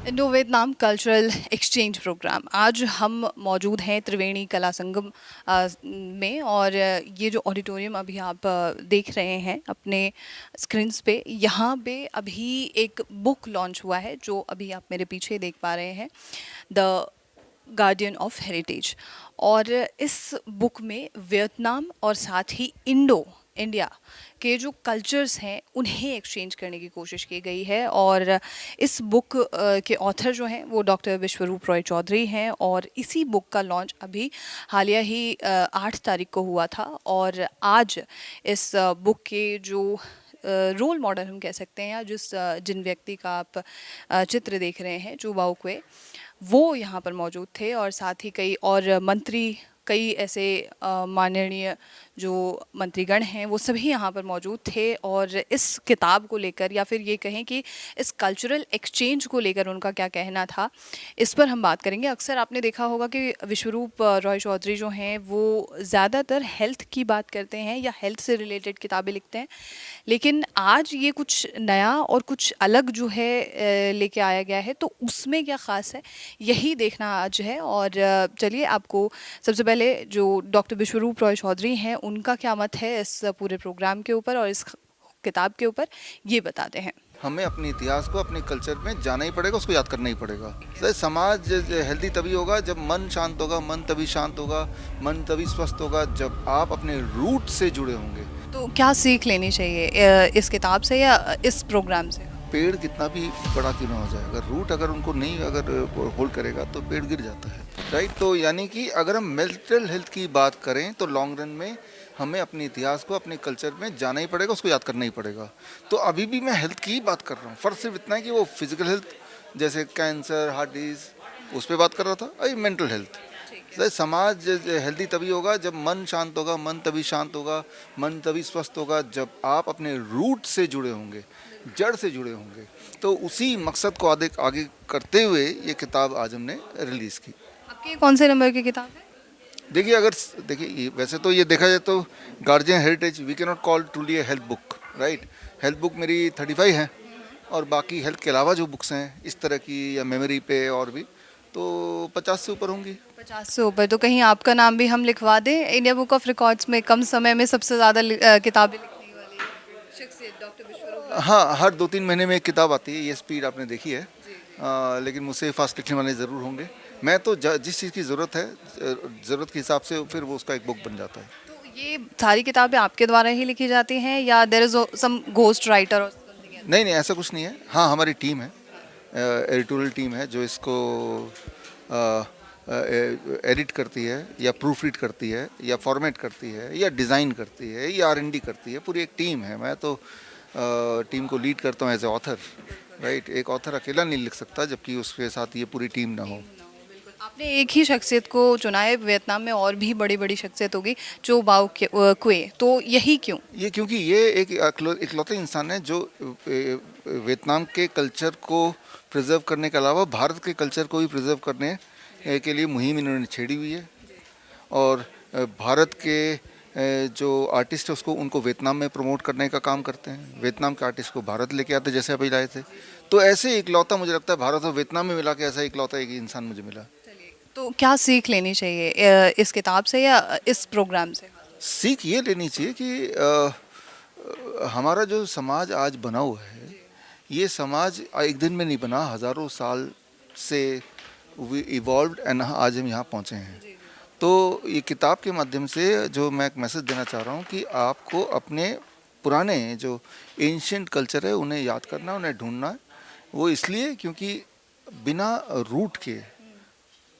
Indo Vietnam cultural exchange program. आज हम मौजूद हैं त्रिवेणी कला संगम में, और ये जो ऑडिटोरियम अभी आप देख रहे हैं अपने स्क्रीन्स पे, यहाँ पे अभी एक बुक लॉन्च हुआ है जो अभी आप मेरे पीछे देख पा रहे हैं, द गार्डियन ऑफ हेरिटेज। और इस बुक में वियतनाम और साथ ही इंडिया के जो कल्चर्स हैं उन्हें एक्सचेंज करने की कोशिश की गई है। और इस बुक के ऑथर जो हैं वो डॉक्टर विश्वरूप रॉय चौधरी हैं, और इसी बुक का लॉन्च अभी हालिया ही 8 तारीख को हुआ था। और आज इस बुक के जो रोल मॉडल हम कह सकते हैं, या जिन व्यक्ति का आप चित्र देख रहे हैं, जो बाउक्वे, वो यहाँ पर मौजूद थे। और साथ ही कई और मंत्री, कई ऐसे माननीय जो मंत्रीगण हैं वो सभी यहाँ पर मौजूद थे। और इस किताब को लेकर, या फिर ये कहें कि इस कल्चरल एक्सचेंज को लेकर उनका क्या कहना था, इस पर हम बात करेंगे। अक्सर आपने देखा होगा कि विश्वरूप रॉय चौधरी जो हैं वो ज़्यादातर हेल्थ की बात करते हैं या हेल्थ से रिलेटेड किताबें लिखते हैं, लेकिन आज ये कुछ नया और कुछ अलग जो है लेके आया गया है। तो उसमें क्या ख़ास है, यही देखना आज है। और चलिए, आपको सबसे पहले जो डॉक्टर विश्वरूप रॉय चौधरी हैं उनका क्या मत है इस पूरे प्रोग्राम के ऊपर और इस किताब के ऊपर, ये बताते हैं। हमें अपने इतिहास को, अपने कल्चर में जाना ही पड़ेगा, उसको याद करना ही पड़ेगा। सर, समाज हेल्दी तभी होगा जब मन शांत होगा, मन तभी शांत होगा, मन तभी स्वस्थ होगा जब आप अपने रूट से जुड़े होंगे। तो क्या सीख लेनी चाहिए इस किताब से या इस प्रोग्राम से? पेड़ कितना भी बड़ा क्यों ना हो जाए, अगर रूट अगर उनको नहीं अगर होल्ड करेगा तो पेड़ गिर जाता है, राइट। तो यानी कि अगर हम मेंटल हेल्थ की बात करें तो लॉन्ग रन में हमें अपने इतिहास को, अपने कल्चर में जाना ही पड़ेगा, उसको याद करना ही पड़ेगा। तो अभी भी मैं हेल्थ की ही बात कर रहा हूँ, फर्क सिर्फ इतना है कि वो फिजिकल हेल्थ जैसे कैंसर, हार्ट डिजीज, उस पर बात कर रहा था, अभी मेंटल हेल्थ। समाज हेल्दी तभी होगा जब मन शांत होगा, मन तभी शांत होगा, मन तभी स्वस्थ होगा जब आप अपने रूट से जुड़े होंगे, जड़ से जुड़े होंगे। तो उसी मकसद को आगे आगे करते हुए ये किताब आज हमने रिलीज़ की। आपकी कौन से नंबर की किताब है? देखिए, अगर देखिए वैसे तो ये देखा जाए तो guardian heritage we can not call truly a health book, right. Health book मेरी 35 है, और बाकी हेल्थ के अलावा जो बुक्स हैं इस तरह की या मेमोरी पे और भी, तो 50 से ऊपर होंगी। 50 से ऊपर? तो कहीं आपका नाम भी हम लिखवा दें इंडिया बुक ऑफ रिकॉर्ड्स में, कम समय में सबसे ज़्यादा किताबें लिखने वाली शख्सियत डॉक्टर विश्वरूप रॉय? हाँ, हर 2-3 महीने में एक किताब आती है, ये स्पीड आपने देखी है। लेकिन मुझसे फास्ट लिखने वाले ज़रूर होंगे। मैं तो जिस चीज़ की ज़रूरत है, ज़रूरत के हिसाब से फिर वो उसका एक बुक बन जाता है। तो ये सारी किताबें आपके द्वारा ही लिखी जाती हैं या there is some ghost writer और समथिंग एल्स? नहीं नहीं, ऐसा कुछ नहीं है। हाँ, हमारी टीम है, एडिटोरियल टीम है जो इसको एडिट करती है या प्रूफ रीड करती है या फॉर्मेट करती है या डिज़ाइन करती है या R&D करती है। पूरी एक टीम है। मैं तो टीम को लीड करता हूँ एज ए ऑथर, राइट। एक ऑथर अकेला नहीं लिख सकता जबकि उसके साथ ये पूरी टीम ना हो। आपने एक ही शख्सियत को चुना है, वियतनाम में और भी बड़ी बड़ी शख्सियत होगी, जो बाओ क्वे, तो यही क्यों? ये क्योंकि ये एक इकलौते इंसान है जो वियतनाम के कल्चर को प्रिजर्व करने के अलावा भारत के कल्चर को भी प्रिजर्व करने के लिए मुहिम इन्होंने छेड़ी हुई है। और भारत के जो आर्टिस्ट है उसको, उनको वियतनाम में प्रमोट करने का काम करते हैं। वियतनाम के आर्टिस्ट को भारत लेके आते, जैसे अभी लाए थे। तो ऐसे इकलौता मुझे लगता है भारत और वियतनाम में मिला के ऐसा इकलौता एक इंसान मुझे मिला। तो क्या सीख लेनी चाहिए इस किताब से या इस प्रोग्राम से? सीख ये लेनी चाहिए कि हमारा जो समाज आज बना हुआ है, ये समाज एक दिन में नहीं बना, हज़ारों साल से इवॉल्व्ड एंड आज हम यहाँ पहुँचे हैं। तो ये किताब के माध्यम से जो मैं एक मैसेज देना चाह रहा हूँ कि आपको अपने पुराने जो एंशिएंट कल्चर है उन्हें याद करना, उन्हें ढूंढना है। वो इसलिए क्योंकि बिना रूट के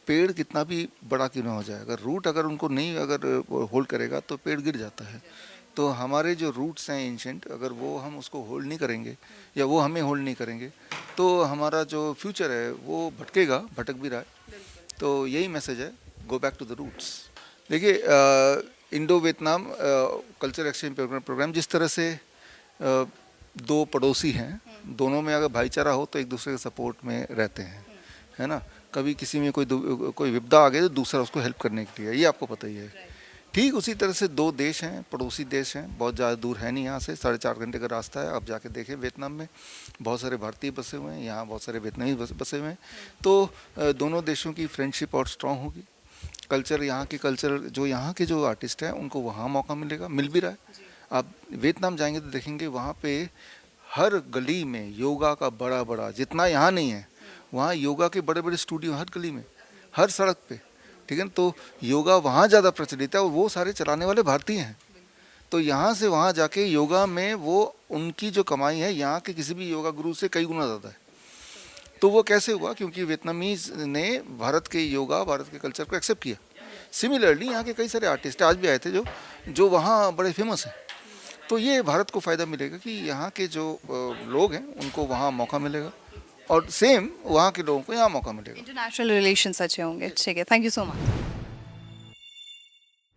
पेड़ कितना भी बड़ा क्यों ना हो जाए, अगर रूट अगर उनको नहीं अगर होल्ड करेगा तो पेड़ गिर जाता है। तो हमारे जो रूट्स हैं एंशिएंट, अगर वो हम उसको होल्ड नहीं करेंगे या वो हमें होल्ड नहीं करेंगे तो हमारा जो फ्यूचर है वो भटकेगा, भटक भी रहा है। तो यही मैसेज है, go back to the roots. देखिए, Indo Vietnam culture exchange program जिस तरह से दो पड़ोसी हैं, दोनों में अगर भाईचारा हो तो एक दूसरे के सपोर्ट में रहते हैं, है ना। कभी किसी में कोई विपदा आ गई तो दूसरा उसको हेल्प करने के लिए, ये आपको पता ही है। ठीक उसी तरह से दो देश हैं, पड़ोसी देश हैं, बहुत ज़्यादा दूर है नहीं यहाँ से, 4.5 घंटे का रास्ता है। आप जाके देखें वियतनाम में बहुत सारे भारतीय बसे हुए हैं, यहाँ बहुत सारे वियतनामी बसे हुए हैं। तो दोनों देशों की फ्रेंडशिप और स्ट्रांग होगी। कल्चर, यहाँ की कल्चर, जो यहाँ के जो आर्टिस्ट हैं उनको वहाँ मौका मिलेगा, मिल भी रहा है। आप वियतनाम जाएंगे तो देखेंगे वहाँ पे हर गली में योगा का बड़ा बड़ा, जितना यहाँ नहीं है वहाँ योगा के बड़े बड़े स्टूडियो हर गली में, हर सड़क पे, ठीक है ना। तो योगा वहाँ ज़्यादा प्रचलित है और वो सारे चलाने वाले भारतीय हैं। तो यहाँ से वहाँ जाके योगा में वो उनकी जो कमाई है यहाँ के किसी भी योगा गुरु से कई गुना ज़्यादा है। तो वो कैसे हुआ? क्योंकि वियतनामीज ने भारत के योगा, भारत के कल्चर को एक्सेप्ट किया। सिमिलरली यहाँ के कई सारे आर्टिस्ट आज भी आए थे जो वहाँ बड़े फेमस हैं। तो ये भारत को फ़ायदा मिलेगा कि यहाँ के जो लोग हैं उनको वहाँ मौका मिलेगा और सेम वहाँ के लोगों को यहाँ मौका मिलेगा। इंटरनेशनल रिलेशंस अच्छे होंगे। ठीक है, थैंक यू सो मच।